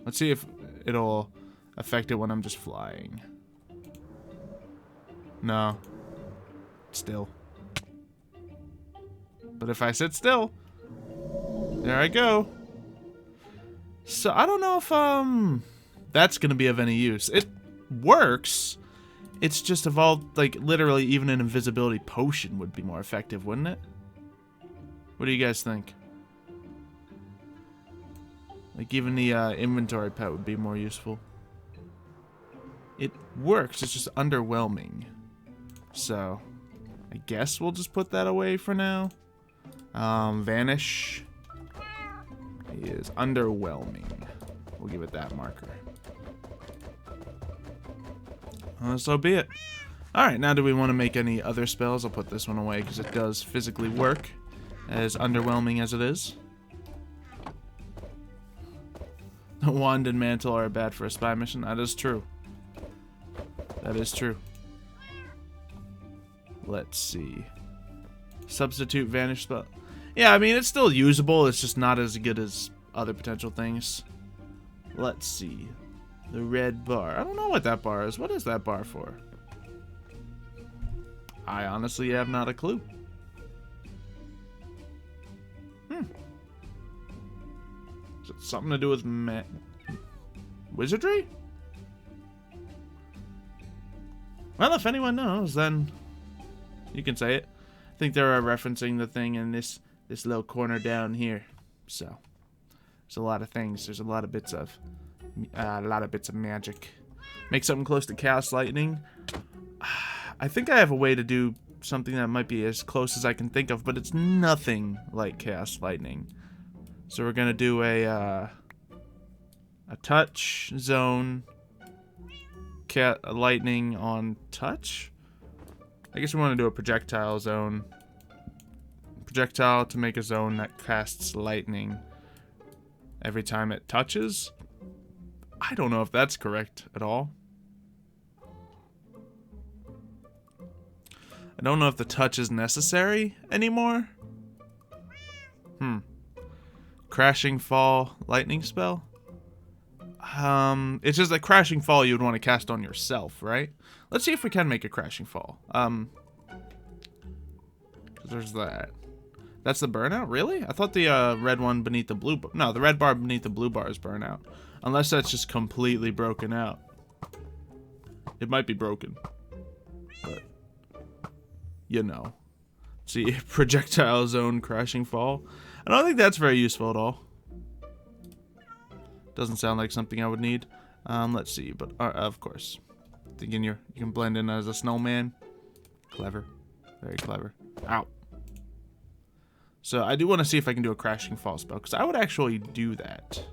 Let's see if it'll affect it when I'm just flying. No. Still. But if I sit still, there I go. So I don't know if that's gonna be of any use. It works. It's just evolved, like, literally even an invisibility potion would be more effective, wouldn't it? What do you guys think? Like, even the inventory pet would be more useful. It works, it's just underwhelming. So, I guess we'll just put that away for now. Vanish is underwhelming. We'll give it that marker. So be it. Alright, now do we want to make any other spells? I'll put this one away because it does physically work, as underwhelming as it is. The wand and mantle are bad for a spy mission. That is true. That is true. Let's see. Substitute vanish spell. Yeah, I mean, it's still usable. It's just not as good as other potential things. Let's see. The red bar. I don't know what that bar is. What is that bar for? I honestly have not a clue. Is it something to do with wizardry? Well, if anyone knows, then you can say it. I think they were referencing the thing in this little corner down here. So, There's a lot of things. There's a lot of bits of magic. Make something close to Chaos Lightning. I think I have a way to do something that might be as close as I can think of, but it's nothing like Chaos Lightning. So we're gonna do a touch zone, lightning on touch. I guess we want to do a projectile zone. Projectile to make a zone that casts lightning every time it touches. I don't know if that's correct at all. I don't know if the touch is necessary anymore. Crashing Fall lightning spell? It's just a Crashing Fall you would want to cast on yourself, right? Let's see if we can make a Crashing Fall. There's that. That's the burnout? Really? I thought the red one beneath the blue bar. No, the red bar beneath the blue bar is burnout. Unless that's just completely broken out. It might be broken. But, you know. See, projectile zone Crashing Fall. I don't think that's very useful at all. Doesn't sound like something I would need. Let's see, but of course. Thinking you can blend in as a snowman. Clever. Very clever. Ow. So I do want to see if I can do a Crashing Fall spell, because I would actually do that.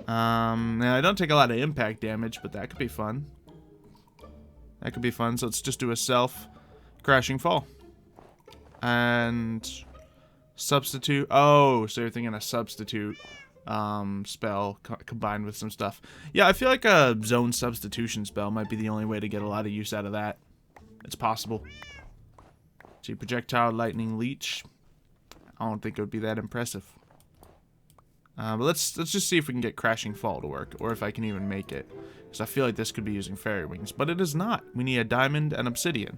Now I don't take a lot of impact damage, but that could be fun. That could be fun, so let's just do a self Crashing Fall. And substitute. Oh, so you're thinking a substitute spell combined with some stuff. Yeah, I feel like a zone substitution spell might be the only way to get a lot of use out of that. It's possible. See, projectile lightning leech. I don't think it would be that impressive. But let's just see if we can get Crashing Fall to work, or if I can even make it. Because I feel like this could be using fairy wings, but it is not. We need a diamond and obsidian.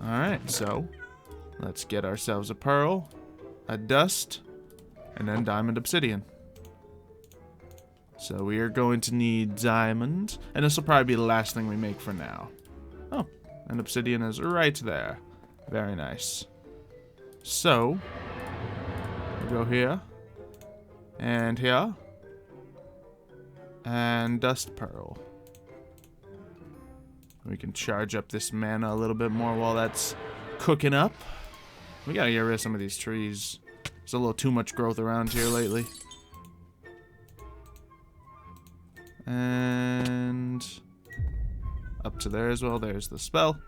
Alright, so let's get ourselves a pearl, a dust, and then diamond obsidian. So we are going to need diamond, and this will probably be the last thing we make for now. Oh, and obsidian is right there. Very nice. So we go here, and here, and dust pearl. We can charge up this mana a little bit more while that's cooking up. We gotta get rid of some of these trees. There's a little too much growth around here lately. And up to there as well. There's the spell.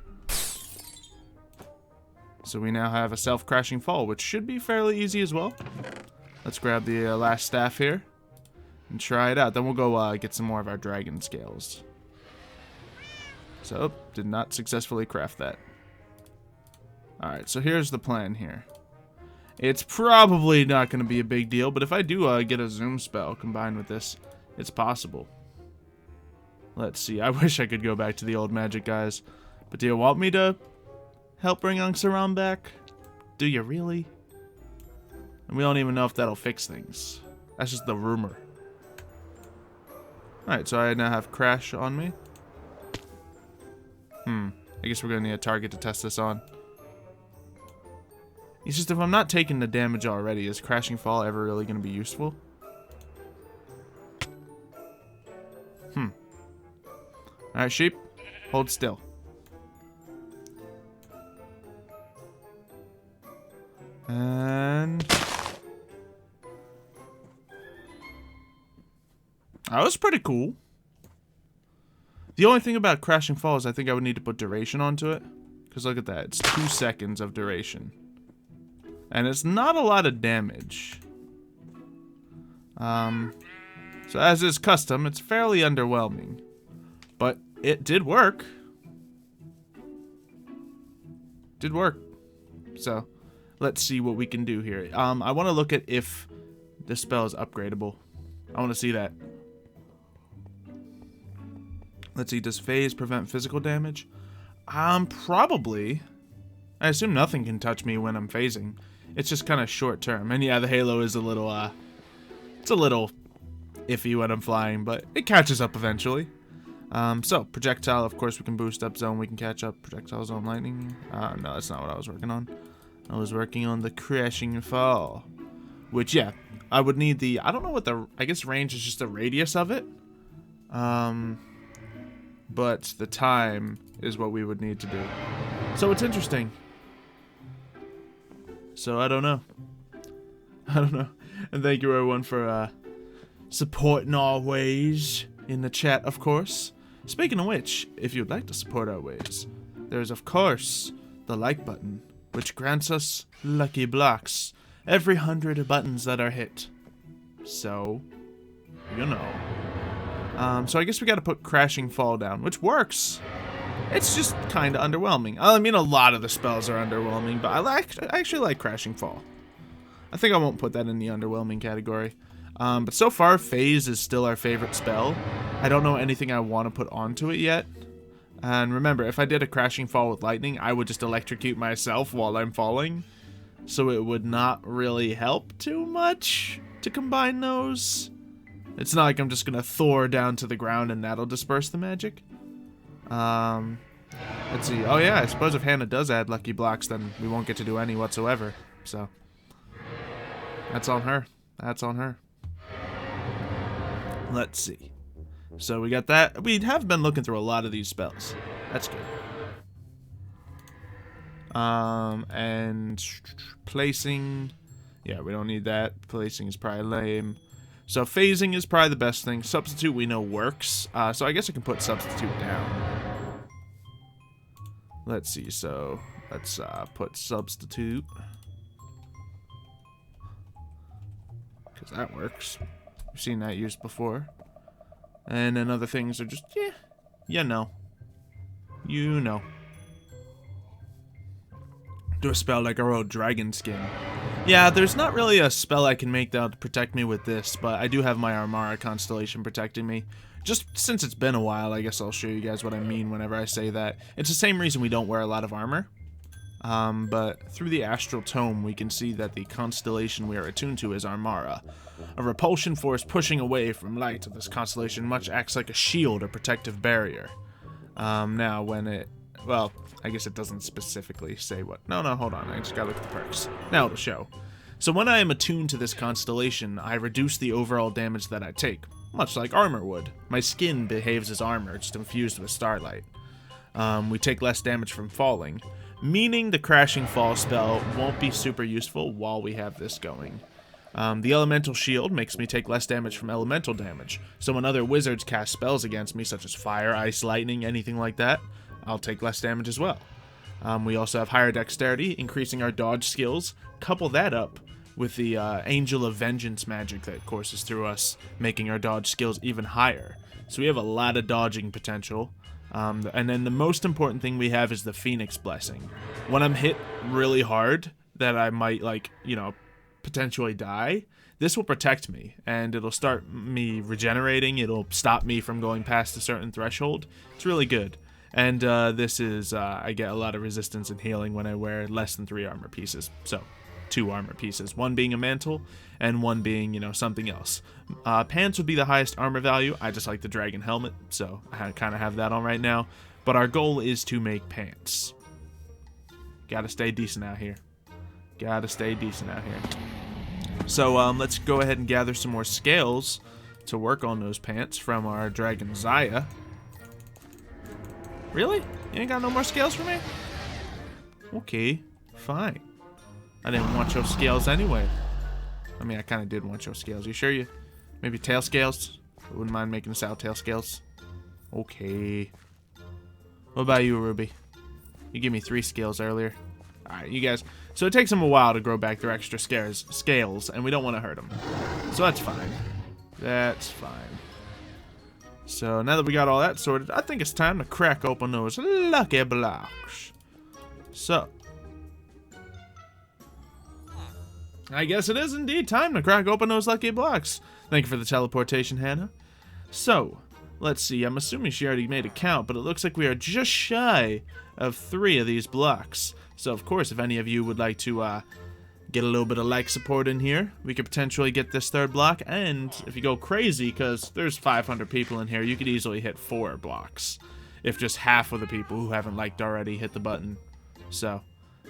So we now have a self-crashing fall, which should be fairly easy as well. Let's grab the last staff here and try it out. Then we'll go get some more of our dragon scales. So, did not successfully craft that. Alright, so here's the plan here. It's probably not going to be a big deal, but if I do get a zoom spell combined with this, it's possible. Let's see, I wish I could go back to the old magic guys. But do you want me to help bring Angsaram back? Do you really? And we don't even know if that'll fix things. That's just the rumor. Alright, so I now have Crash on me. I guess we're going to need a target to test this on. It's just if I'm not taking the damage already, is Crashing Fall ever really going to be useful? Alright, sheep. Hold still. And that was pretty cool. The only thing about Crashing Fall is I think I would need to put duration onto it. Because look at that. It's 2 seconds of duration. And it's not a lot of damage. So as is custom, it's fairly underwhelming. But it did work. Did work. So let's see what we can do here. I want to look at if this spell is upgradable. I want to see that. Let's see, does phase prevent physical damage? Probably. I assume nothing can touch me when I'm phasing. It's just kind of short term. And yeah, the halo is a little, it's a little iffy when I'm flying, but it catches up eventually. So, projectile, of course, we can boost up zone, we can catch up. Projectile zone lightning. No, that's not what I was working on. I was working on the Crashing Fall. Which, yeah, I would need the, I don't know what the, I guess range is just the radius of it. But the time is what we would need to do. So it's interesting. So I don't know. I don't know. And thank you everyone for supporting our ways in the chat, of course. Speaking of which, if you'd like to support our ways, there's of course the like button, which grants us lucky blocks every 100 buttons that are hit. So, you know. So I guess we gotta put Crashing Fall down, which works. It's just kinda underwhelming. I mean, a lot of the spells are underwhelming, but I actually like Crashing Fall. I think I won't put that in the underwhelming category. But so far, Phase is still our favorite spell. I don't know anything I want to put onto it yet. And remember, if I did a Crashing Fall with lightning, I would just electrocute myself while I'm falling. So it would not really help too much to combine those. It's not like I'm just gonna Thor down to the ground and that'll disperse the magic. Let's see. Oh yeah, I suppose if Hannah does add lucky blocks, then we won't get to do any whatsoever. So that's on her. That's on her. Let's see. So we got that. We have been looking through a lot of these spells. That's good. And placing. Yeah, we don't need that. Placing is probably lame. So phasing is probably the best thing. Substitute we know works. So I guess I can put substitute down. Let's see. So let's put substitute. Because that works. We've seen that used before. And then other things are just, yeah, you know. You know. Do a spell like our old dragon skin. Yeah, there's not really a spell I can make that'll protect me with this, but I do have my Armara constellation protecting me. Just since it's been a while, I guess I'll show you guys what I mean whenever I say that. It's the same reason we don't wear a lot of armor. But through the Astral Tome, we can see that the constellation we are attuned to is Armara. A repulsion force pushing away from light of this constellation much acts like a shield or protective barrier. Now, when it... Well, I guess it doesn't specifically say what... No, hold on. I just gotta look at the perks. Now it'll show. So when I am attuned to this constellation, I reduce the overall damage that I take, much like armor would. My skin behaves as armor, just infused with starlight. We take less damage from falling, meaning the Crashing Fall spell won't be super useful while we have this going. The Elemental Shield makes me take less damage from elemental damage, so when other wizards cast spells against me, such as fire, ice, lightning, anything like that, I'll take less damage as well. We also have higher dexterity, increasing our dodge skills. Couple that up with the Angel of Vengeance magic that courses through us, making our dodge skills even higher. So we have a lot of dodging potential. And then the most important thing we have is the Phoenix Blessing. When I'm hit really hard, that I might, like, you know, potentially die, this will protect me, and it'll start me regenerating. It'll stop me from going past a certain threshold. It's really good. And this is, I get a lot of resistance and healing when I wear less than 3 armor pieces. So, 2 armor pieces. 1 being a mantle, and 1 being, you know, something else. Pants would be the highest armor value. I just like the dragon helmet, so I kind of have that on right now. But our goal is to make pants. Gotta stay decent out here. Gotta stay decent out here. So, let's go ahead and gather some more scales to work on those pants from our dragon Zaya. Really? You ain't got no more scales for me? Okay, fine. I didn't want your scales anyway. I mean, I kind of did want your scales. You sure you... Maybe tail scales? I wouldn't mind making us out tail scales. Okay. What about you, Ruby? You gave me 3 scales earlier. Alright, you guys. So it takes them a while to grow back their extra scales, and we don't want to hurt them. So that's fine. That's fine. So now that we got all that sorted, I think it's time to crack open those lucky blocks. So, I guess it is indeed time to crack open those lucky blocks. Thank you for the teleportation, Hannah. So, let's see. I'm assuming she already made a count, but it looks like we are just shy of 3 of these blocks. So, of course, if any of you would like to get a little bit of like support in here, we could potentially get this 3rd block. And if you go crazy, because there's 500 people in here, you could easily hit 4 blocks if just half of the people who haven't liked already hit the button. So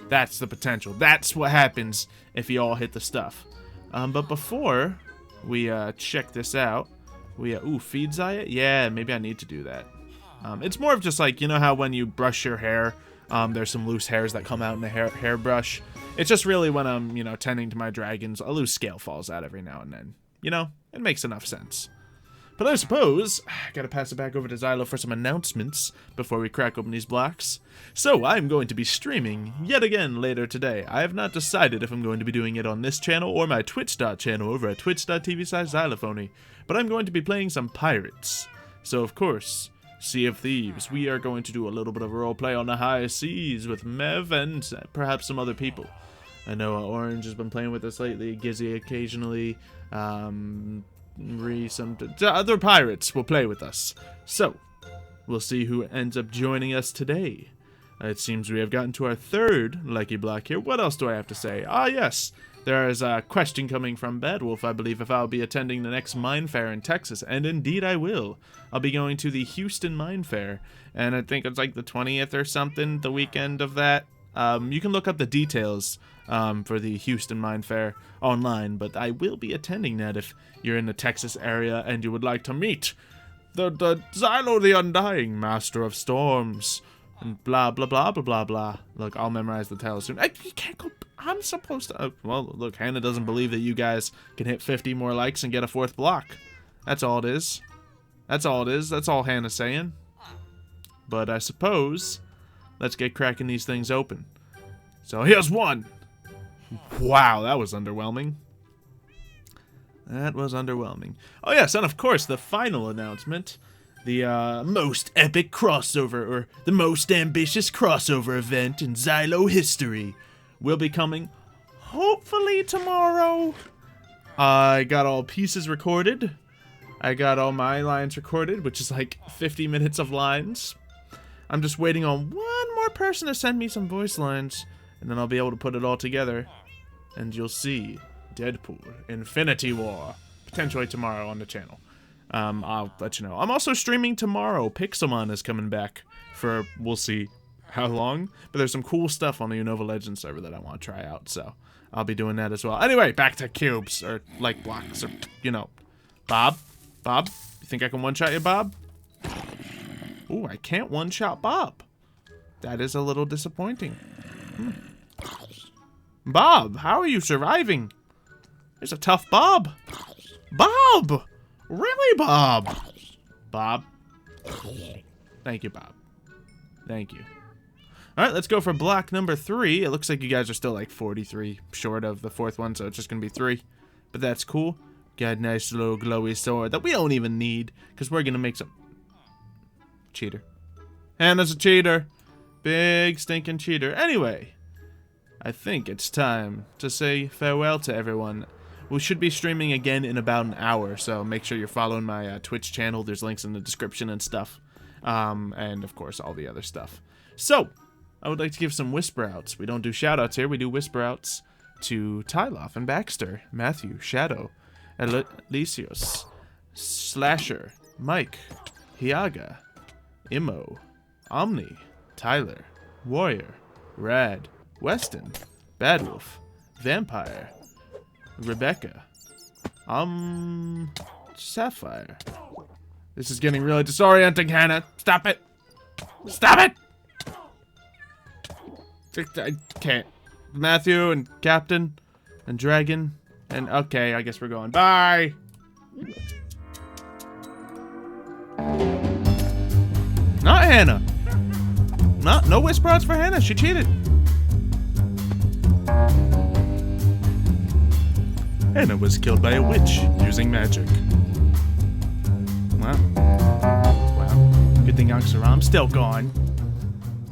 that's the potential. That's what happens if you all hit the stuff. But before we check this out, ooh, feed Zaya? Yeah, maybe I need to do that. It's more of just like, you know how when you brush your hair, there's some loose hairs that come out in the hairbrush. It's just really when I'm, you know, tending to my dragons, a loose scale falls out every now and then. You know, it makes enough sense. But I suppose, I gotta pass it back over to Xylo for some announcements before we crack open these blocks. So, I'm going to be streaming yet again later today. I have not decided if I'm going to be doing it on this channel or my Twitch channel over at twitch.tv/Xylophoney. But I'm going to be playing some pirates. So, of course, Sea of Thieves. We are going to do a little bit of roleplay on the high seas with Mev and perhaps some other people. I know Orange has been playing with us lately, Gizzy occasionally, some other pirates will play with us. So, we'll see who ends up joining us today. It seems we have gotten to our third lucky block here. What else do I have to say? Ah, yes. There is a question coming from Badwolf, I believe, if I'll be attending the next Mine Fair in Texas. And indeed I will. I'll be going to the Houston Mine Fair. And I think it's like the 20th or something, the weekend of that. You can look up the details for the Houston Mine Fair online, but I will be attending that if you're in the Texas area and you would like to meet the Xylo the Undying, Master of Storms, and blah, blah, blah, blah, blah, blah. Look, I'll memorize the title soon. You can't go... I'm supposed to... well, look, Hannah doesn't believe that you guys can hit 50 more likes and get a 4th block. That's all it is. That's all it is. That's all Hannah's saying. But I suppose... let's get cracking these things open. So here's one. Wow, that was underwhelming. That was underwhelming. Oh yes, and of course the final announcement. The most epic crossover, or the most ambitious crossover event in Xylo history will be coming hopefully tomorrow. I got all pieces recorded. I got all my lines recorded, which is like 50 minutes of lines. I'm just waiting on one more person to send me some voice lines, and then I'll be able to put it all together, and you'll see Deadpool Infinity War potentially tomorrow on the channel. I'll let you know. I'm also streaming tomorrow. Pixelmon is coming back for, we'll see how long, but there's some cool stuff on the Unova Legends server that I want to try out, so I'll be doing that as well. Anyway, back to cubes, or like blocks, or, you know. Bob, you think I can one-shot you, Bob? Ooh, I can't one-shot Bob. That is a little disappointing. Bob, how are you surviving? There's a tough Bob. Bob! Really, Bob? Bob? Thank you, Bob. Thank you. Alright, let's go for block number 3. It looks like you guys are still like 43 short of the 4th one, so it's just gonna be 3. But that's cool. Got a nice little glowy sword that we don't even need, because we're gonna make some... cheater. Hannah's a cheater. Big stinking cheater. Anyway, I think it's time to say farewell to everyone. We should be streaming again in about an hour, so make sure you're following my Twitch channel. There's links in the description and stuff. And, of course, all the other stuff. So, I would like to give some whisper-outs. We don't do shout-outs here. We do whisper-outs to Tyloff and Baxter, Matthew, Shadow, Elysius, Slasher, Mike, Hiaga, Immo, Omni, Tyler, Warrior, Rad, Weston, Badwolf, Vampire, Rebecca, Sapphire. This is getting really disorienting, Hannah. Stop it! Stop it! I can't. Matthew and Captain and Dragon and okay, I guess we're going. Bye! Not Hannah. No whisper outs for Hannah. She cheated. Hannah was killed by a witch using magic. Wow. Good thing Oxaram's still gone.